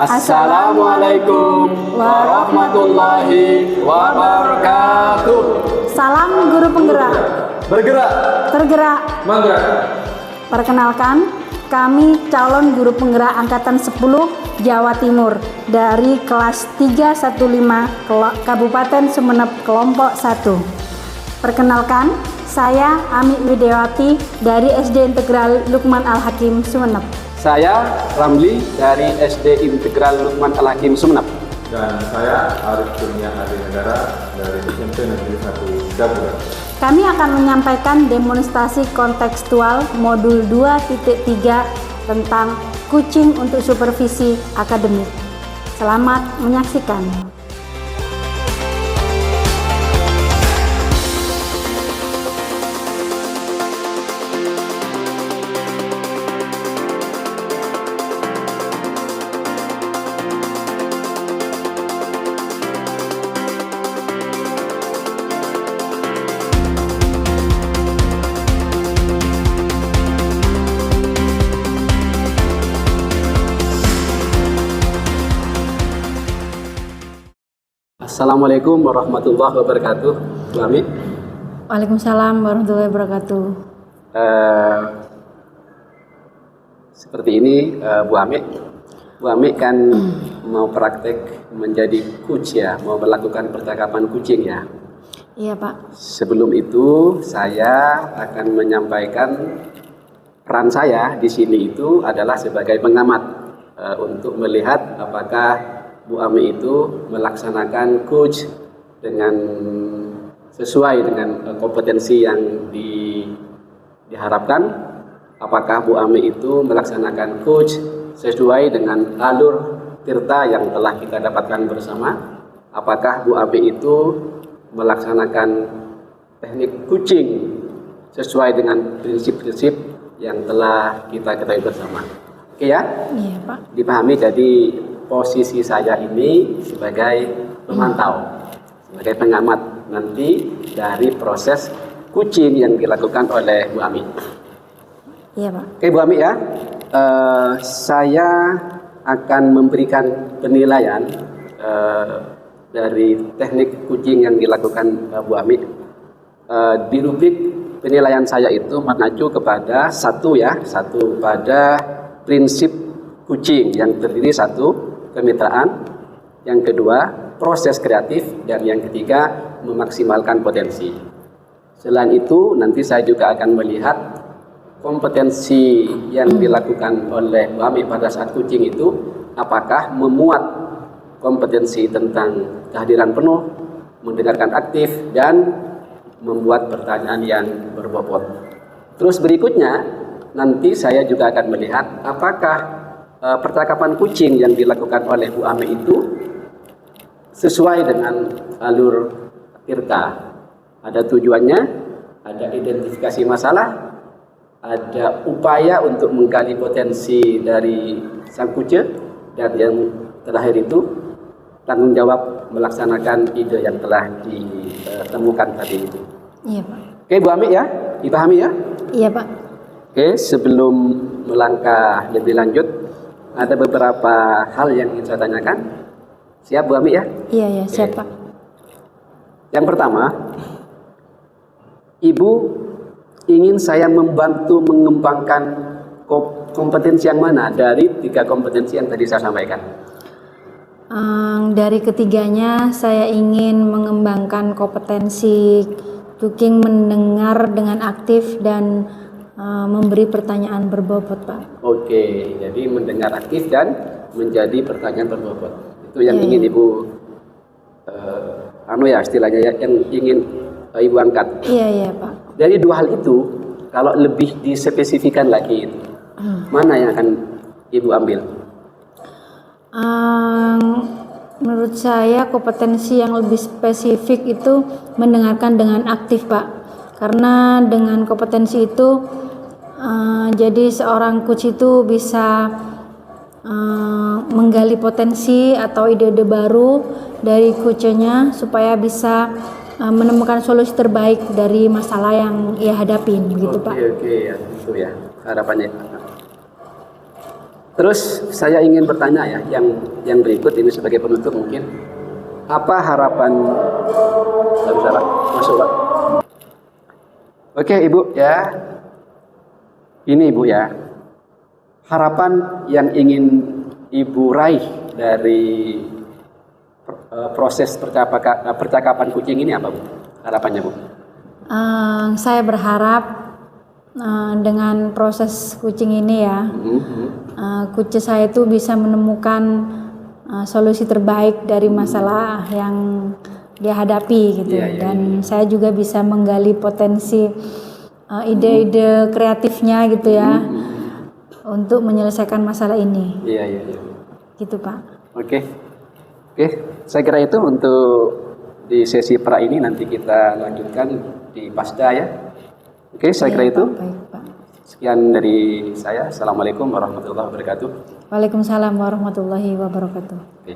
Assalamualaikum warahmatullahi wabarakatuh. Salam guru penggerak. Bergerak, Tergerak. menggerak. Perkenalkan, kami calon guru penggerak angkatan 10 Jawa Timur dari kelas 315 Kabupaten Sumeneb kelompok 1. Perkenalkan, saya Ami Widiawati dari SD Integral Lukman Al-Hakim Sumeneb. Saya Ramli dari SD Integral Lukman Al-Hakim Sumeneb. Dan saya Arif Kurnia Adi Negara dari SMP Negeri 1 Gabungan. Kami akan menyampaikan demonstrasi kontekstual modul 2.3 tentang kucing untuk supervisi akademik. Selamat menyaksikan. Assalamualaikum warahmatullahi wabarakatuh. Bu Ami. Waalaikumsalam warahmatullahi wabarakatuh. Seperti ini Bu Ami. Bu Ami kan mau praktek menjadi coach ya, mau melakukan percakapan kucing ya. Iya Pak. Sebelum itu saya akan menyampaikan peran saya di sini itu adalah sebagai pengamat untuk melihat apakah Bu Ami itu melaksanakan coach dengan sesuai dengan kompetensi yang diharapkan. Apakah Bu Ami itu melaksanakan coach sesuai dengan alur tirta yang telah kita dapatkan bersama. Apakah Bu Ami itu melaksanakan teknik coaching sesuai dengan prinsip-prinsip yang telah kita ketahui bersama. Oke ya? Iya Pak. Dipahami, jadi posisi saya ini sebagai pemantau, sebagai pengamat nanti dari proses coaching yang dilakukan oleh Bu Ami. Iya Pak. Oke Bu Ami ya, saya akan memberikan penilaian dari teknik coaching yang dilakukan Bu Ami. Di rubrik penilaian saya itu mengacu kepada satu pada prinsip coaching yang terdiri satu, kemitraan, yang kedua proses kreatif, dan yang ketiga memaksimalkan potensi. Selain itu nanti saya juga akan melihat kompetensi yang dilakukan oleh Bu Ami pada saat coaching itu apakah memuat kompetensi tentang kehadiran penuh, mendengarkan aktif, dan membuat pertanyaan yang berbobot. Terus berikutnya nanti saya juga akan melihat apakah percakapan kucing yang dilakukan oleh Bu Ami itu sesuai dengan alur tirta. Ada tujuannya, ada identifikasi masalah, ada upaya untuk menggali potensi dari sang kucing, dan yang terakhir itu tanggung jawab melaksanakan ide yang telah ditemukan tadi itu. Iya Pak. Oke Bu Ami ya, dipahami ya? Iya Pak. Oke, sebelum melangkah lebih lanjut, ada beberapa hal yang ingin saya tanyakan. Siap Bu Ami ya? Iya siap Pak. Yang pertama, Ibu ingin saya membantu mengembangkan kompetensi yang mana dari 3 kompetensi yang tadi saya sampaikan? Dari ketiganya saya ingin mengembangkan kompetensi cooking mendengar dengan aktif dan memberi pertanyaan berbobot Pak. Oke, jadi mendengar aktif dan menjadi pertanyaan berbobot. Itu yang ingin Ibu istilahnya ya, yang ingin Ibu angkat. Iya Pak. Dari 2 hal itu, kalau lebih dispesifikan lagi, mana yang akan Ibu ambil? Menurut saya kompetensi yang lebih spesifik itu mendengarkan dengan aktif Pak. Karena dengan kompetensi itu jadi seorang coach itu bisa menggali potensi atau ide-ide baru dari coachnya supaya bisa menemukan solusi terbaik dari masalah yang ia hadapin gitu Pak. Oke ya, itu ya harapannya. Terus saya ingin bertanya ya, yang berikut ini sebagai penutup mungkin, apa harapan masuk Pak? Oke Ibu ya, ini Ibu ya, harapan yang ingin Ibu raih dari proses percakapan kucing ini apa Bu? Harapannya Bu? Saya berharap dengan proses kucing ini ya, kucing saya itu bisa menemukan solusi terbaik dari masalah yang dia hadapi gitu. Dan saya juga bisa menggali potensi ide-ide kreatifnya gitu ya, untuk menyelesaikan masalah ini. Iya. Gitu Pak. Oke, saya kira itu untuk di sesi pra ini, nanti kita lanjutkan di pasca ya. Oke, saya kira itu. Baik, Pak. Sekian dari saya. Assalamualaikum warahmatullahi wabarakatuh. Waalaikumsalam warahmatullahi wabarakatuh. Oke.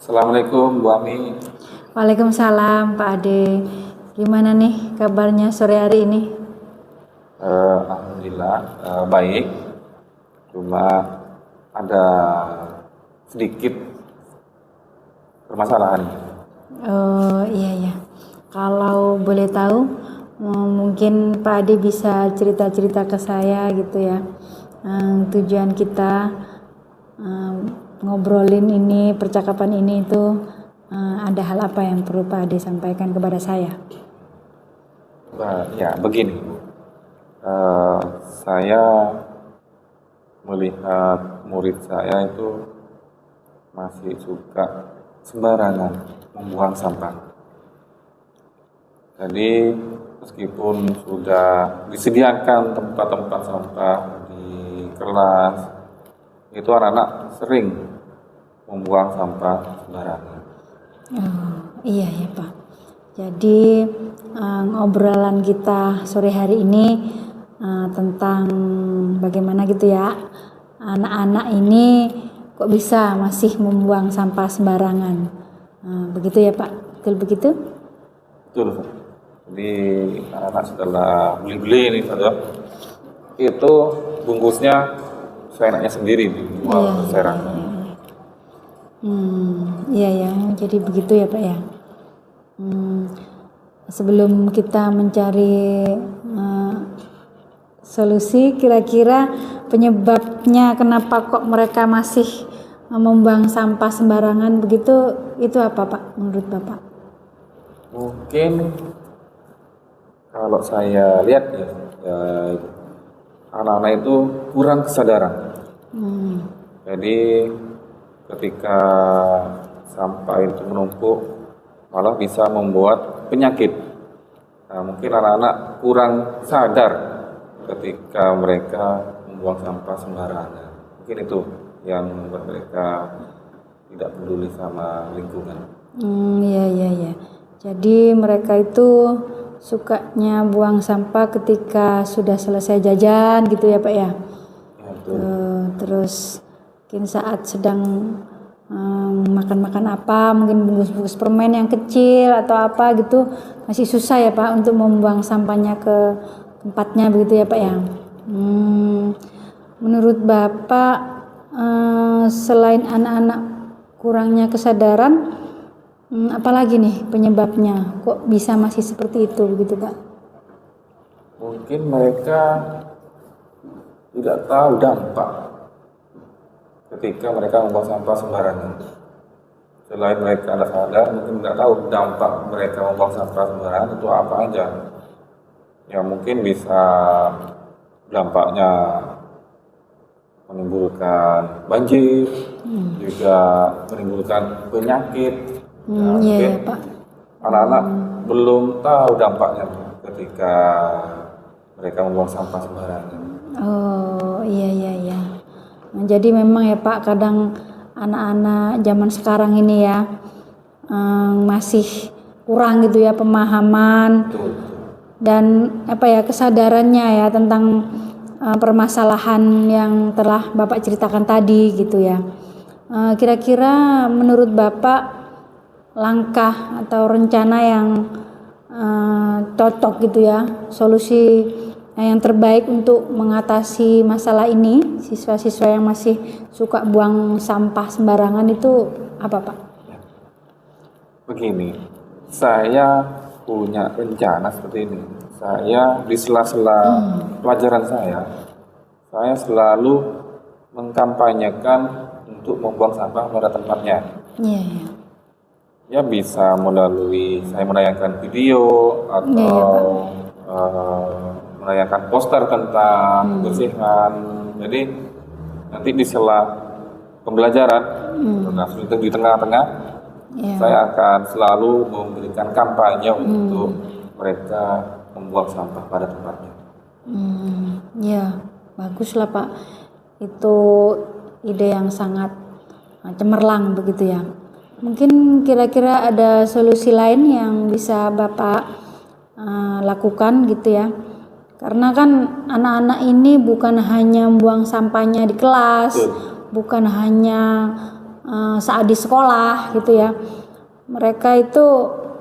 Assalamualaikum Bu Ami. Waalaikumsalam Pak Ade. Gimana nih kabarnya sore hari ini? Alhamdulillah baik. Cuma ada sedikit permasalahan. Oh iya. Kalau boleh tahu, mungkin Pak Ade bisa cerita-cerita ke saya gitu ya. Tujuan kita ngobrolin ini, percakapan ini itu ada hal apa yang perlu Pak Ade sampaikan kepada saya? Ya begini, saya melihat murid saya itu masih suka sembarangan membuang sampah. Jadi meskipun sudah disediakan tempat-tempat sampah di kelas, itu anak-anak sering membuang sampah sembarangan. Oh, iya ya Pak. Jadi obrolan kita sore hari ini tentang bagaimana gitu ya, anak-anak ini kok bisa masih membuang sampah sembarangan. Begitu ya Pak? Betul begitu? Betul. Jadi anak-anak setelah beli-beli ini saja, itu bungkusnya seenaknya sendiri dibuang sembarangan. Iya ya, jadi begitu ya Pak ya. Sebelum kita mencari solusi, kira-kira penyebabnya kenapa kok mereka masih membuang sampah sembarangan begitu, itu apa Pak menurut Bapak? Mungkin kalau saya lihat ya, anak-anak itu kurang kesadaran. Jadi ketika sampah itu menumpuk, malah bisa membuat penyakit. Nah, mungkin anak-anak kurang sadar ketika mereka membuang sampah sembarangan. Mungkin itu yang membuat mereka tidak peduli sama lingkungan. Iya. Jadi mereka itu sukanya buang sampah ketika sudah selesai jajan gitu ya Pak ya. Ya, betul. Terus mungkin saat sedang makan-makan apa, mungkin bungkus-bungkus permen yang kecil atau apa gitu, masih susah ya Pak untuk membuang sampahnya ke tempatnya begitu ya Pak ya. Menurut Bapak, selain anak-anak kurangnya kesadaran, apalagi nih penyebabnya kok bisa masih seperti itu begitu Pak? Mungkin mereka tidak tahu dampak ketika mereka membuang sampah sembarangan. Selain mereka tidak sadar, mungkin tidak tahu dampak mereka membuang sampah sembarangan itu apa aja. Ya mungkin bisa dampaknya menimbulkan banjir, juga menimbulkan penyakit. Nah, Iya Pak. Anak-anak belum tahu dampaknya ketika mereka membuang sampah sembarangan. Oh iya. Jadi memang ya Pak, kadang anak-anak zaman sekarang ini ya masih kurang gitu ya pemahaman. Betul. Dan apa ya kesadarannya ya tentang permasalahan yang telah Bapak ceritakan tadi gitu ya. Kira-kira menurut Bapak langkah atau rencana yang cocok gitu ya, solusi yang terbaik untuk mengatasi masalah ini, siswa-siswa yang masih suka buang sampah sembarangan itu apa Pak? Begini, saya punya rencana seperti ini. Saya di sela-sela pelajaran saya selalu mengkampanyekan untuk membuang sampah pada tempatnya. Iya, iya. Ya bisa melalui saya menayangkan video atau menayangkan poster tentang kebersihan. Jadi nanti di sela pembelajaran, di tengah-tengah, saya akan selalu memberikan kampanye untuk mereka membuang sampah pada tempatnya. Ya, baguslah Pak. Itu ide yang sangat cemerlang begitu ya. Mungkin kira-kira ada solusi lain yang bisa Bapak lakukan gitu ya. Karena kan anak-anak ini bukan hanya buang sampahnya di kelas, bukan hanya saat di sekolah gitu ya. Mereka itu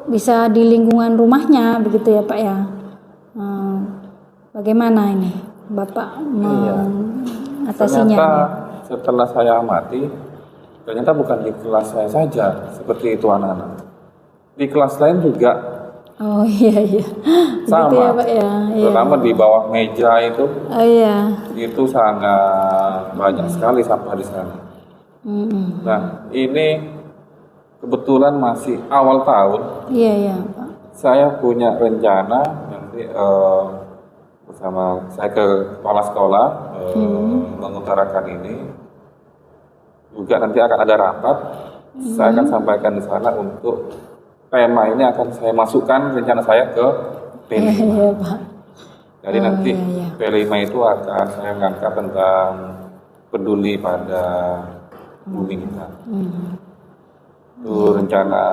bisa di lingkungan rumahnya begitu ya Pak ya. Bagaimana ini Bapak mengatasinya? Ternyata setelah saya amati, ternyata bukan di kelas saya saja seperti itu anak-anak. Di kelas lain juga. Oh iya. Sama. Begitu ya Pak ya. Terutama di bawah meja itu. Oh iya. Itu sangat banyak sekali sampah di sana. Nah, ini kebetulan masih awal tahun. Iya Pak. Saya punya rencana nanti bersama saya ke kepala sekolah mengutarakan ini. Juga nanti akan ada rapat. Saya akan sampaikan di sana untuk tema ini akan saya masukkan rencana saya ke P5. Iya Pak. Jadi nanti P5 itu akan saya mengangkat tentang peduli pada bumi kita. Itu rencana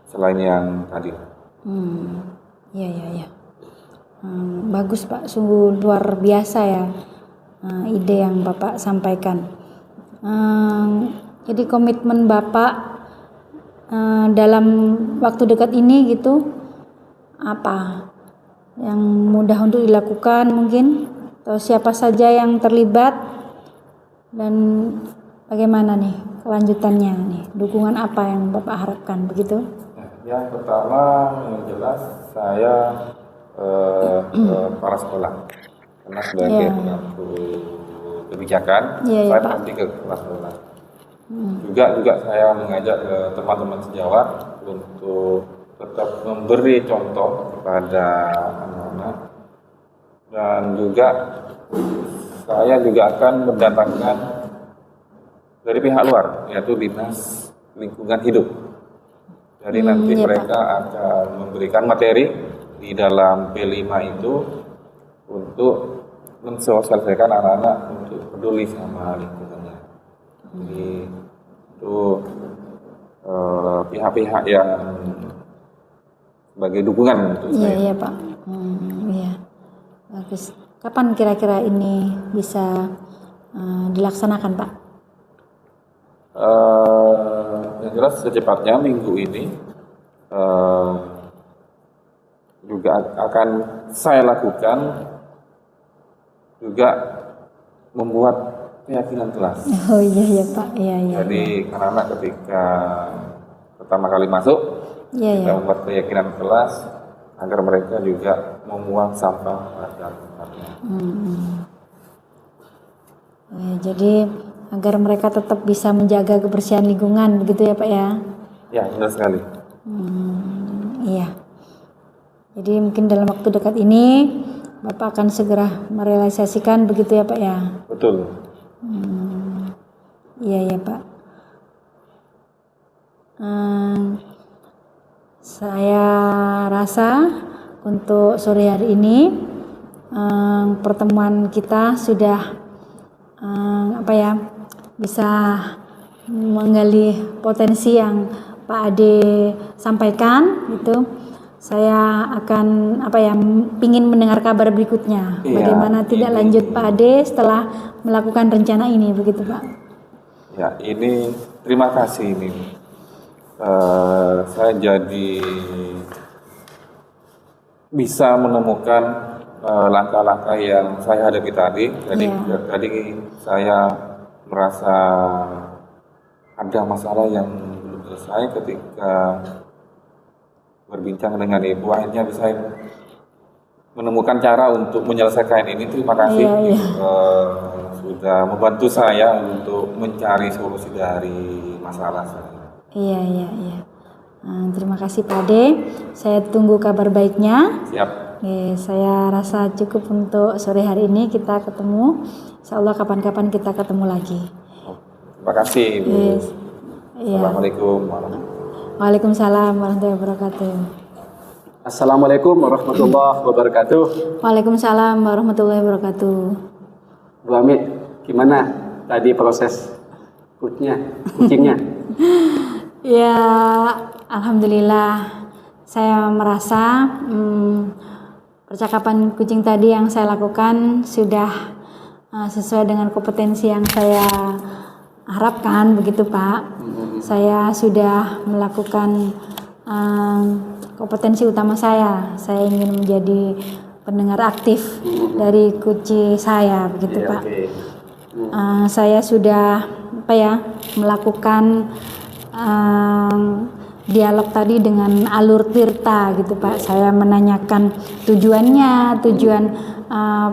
selain yang tadi. Iya. Bagus Pak, sungguh luar biasa ya ide yang Bapak sampaikan. Jadi komitmen Bapak dalam waktu dekat ini gitu, apa yang mudah untuk dilakukan mungkin, atau siapa saja yang terlibat, dan bagaimana nih kelanjutannya nih, dukungan apa yang Bapak harapkan begitu? Yang pertama yang jelas saya kepala sekolah, karena sebagai pemangku kebijakan saya pasti ke kepala sekolah. Juga saya mengajak teman-teman sejawat untuk tetap memberi contoh kepada anak-anak, dan juga saya juga akan mendatangkan dari pihak luar, yaitu Dinas Lingkungan Hidup. Jadi nanti mereka akan memberikan materi di dalam P5 itu untuk mensosialisasikan anak-anak untuk peduli sama lingkungannya. Jadi itu pihak-pihak yang sebagai dukungan untuk saya. Iya Pak. Iya. Bagus. Kapan kira-kira ini bisa dilaksanakan Pak? Yang jelas secepatnya minggu ini juga akan saya lakukan juga membuat keyakinan kelas. Oh iya Pak. Iya. Jadi anak-anak ketika pertama kali masuk kita membuat keyakinan kelas agar mereka juga membuang sampah pada tempatnya. Ya, jadi agar mereka tetap bisa menjaga kebersihan lingkungan begitu ya Pak ya? Ya, benar sekali. Iya. Jadi mungkin dalam waktu dekat ini Bapak akan segera merealisasikan begitu ya Pak ya? Betul. Iya Pak. Saya rasa untuk sore hari ini pertemuan kita sudah bisa menggali potensi yang Pak Ade sampaikan gitu. Saya akan pingin mendengar kabar berikutnya. Bagaimana tidak lanjut Pak Ade setelah melakukan rencana ini begitu Pak? Ya, ini terima kasih ini. Saya jadi bisa menemukan langkah-langkah yang saya hadapi tadi. Tadi saya merasa ada masalah yang belum selesai ketika berbincang dengan ibu, akhirnya bisa menemukan cara untuk menyelesaikan ini. Terima kasih sudah membantu saya untuk mencari solusi dari masalah saya. Iya. Terima kasih Pak Ade. Saya tunggu kabar baiknya. Siap. Saya rasa cukup untuk sore hari ini kita ketemu. Insya Allah kapan-kapan kita ketemu lagi. Terima kasih Ibu. Assalamualaikum warahmatullahi wabarakatuh. Waalaikumsalam warahmatullahi wabarakatuh. Assalamualaikum warahmatullahi wabarakatuh. Waalaikumsalam warahmatullahi wabarakatuh. Bu Amit, gimana tadi proses kucingnya? Ya, alhamdulillah saya merasa percakapan kucing tadi yang saya lakukan sudah sesuai dengan kompetensi yang saya harapkan, begitu Pak. Saya sudah melakukan kompetensi utama saya. Saya ingin menjadi pendengar aktif dari kucing saya, begitu Pak. Saya sudah melakukan dialog tadi dengan alur tirta, gitu Pak. Saya menanyakan tujuan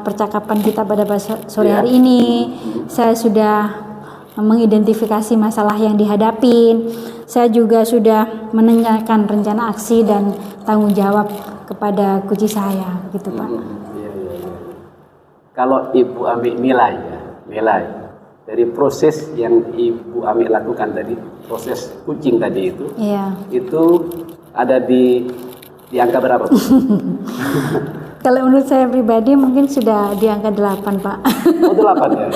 percakapan kita pada sore hari ini. Saya sudah mengidentifikasi masalah yang dihadapi. Saya juga sudah menanyakan rencana aksi dan tanggung jawab kepada kucing saya, gitu Pak. Kalau Ibu Ami nilai dari proses yang Ibu Ami lakukan tadi, proses kucing tadi itu, itu ada di angka berapa? Kalau menurut saya pribadi mungkin sudah di angka 8 Pak. Oh 8 ya?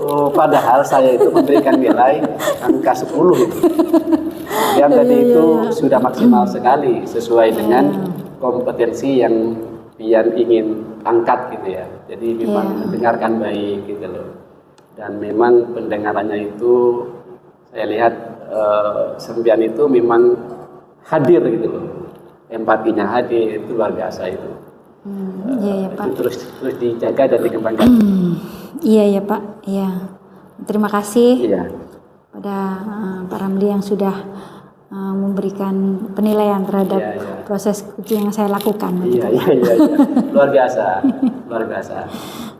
Oh, padahal saya itu memberikan nilai angka 10 itu. Yang tadi itu sudah maksimal sekali sesuai dengan kompetensi yang Pian ingin angkat gitu ya. Jadi memang mendengarkan baik gitu loh. Dan memang pendengarannya itu saya lihat Sembian itu memang hadir gitu loh. Empatinya hadir, itu luar biasa itu. Pak. Itu terus dijaga dan dikembangkan. Iya Pak. Iya. Terima kasih pada Pak Ramli yang sudah memberikan penilaian terhadap proses kucing yang saya lakukan. Iya. Luar biasa.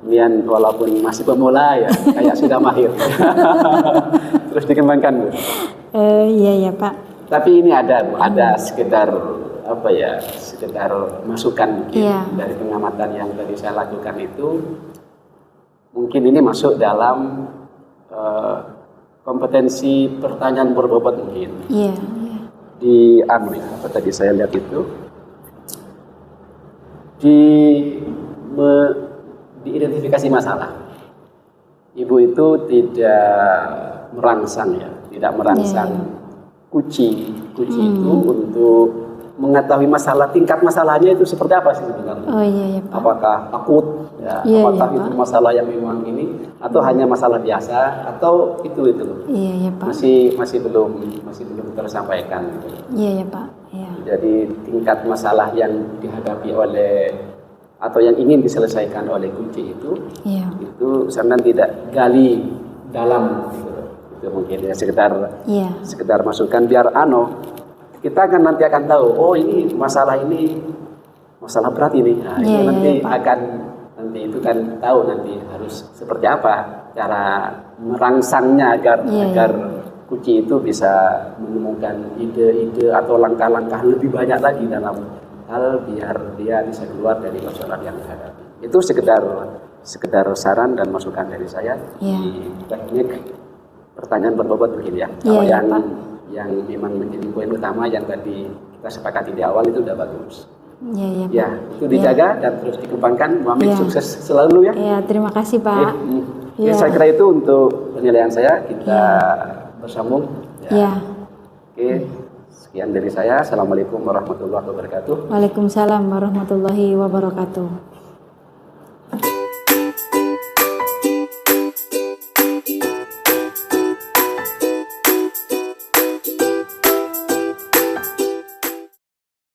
Kemudian walaupun masih pemula ya, kayak sudah mahir. Terus dikembangkan Bu. Iya Pak. Tapi ini ada sekedar masukan dari pengamatan yang tadi saya lakukan itu, mungkin ini masuk dalam kompetensi pertanyaan berbobot mungkin. Di apa tadi saya lihat itu diidentifikasi masalah. Ibu itu tidak merangsang kucing itu untuk mengetahui tingkat masalahnya itu seperti apa sih sebenarnya. Pak. Apakah takut apakah itu masalah yang memang ini atau hanya masalah biasa atau itu Pak. masih belum tersampaikan gitu. Iya Pak. Jadi tingkat masalah yang dihadapi oleh atau yang ingin diselesaikan oleh kucing itu sebenarnya tidak gali dalam gitu. Itu mungkin ya sekedar masukan biar kita nanti akan tahu, oh ini masalah berat ini. Nah, nanti itu kan tahu nanti harus seperti apa cara merangsangnya agar kucing itu bisa menemukan ide-ide atau langkah-langkah lebih banyak lagi dalam hal biar dia bisa keluar dari masalah yang dihadapi. Itu sekedar saran dan masukan dari saya di teknik pertanyaan berbobot begini ya. Kalau yang memang menjadi poin utama yang tadi kita sepakati di awal itu udah bagus. Itu dijaga dan terus dikembangkan. Muhammad sukses selalu ya. Terima kasih Pak. Saya kira itu untuk penilaian saya, kita bersambung. Oke, sekian dari saya. Assalamualaikum warahmatullahi wabarakatuh. Waalaikumsalam warahmatullahi wabarakatuh.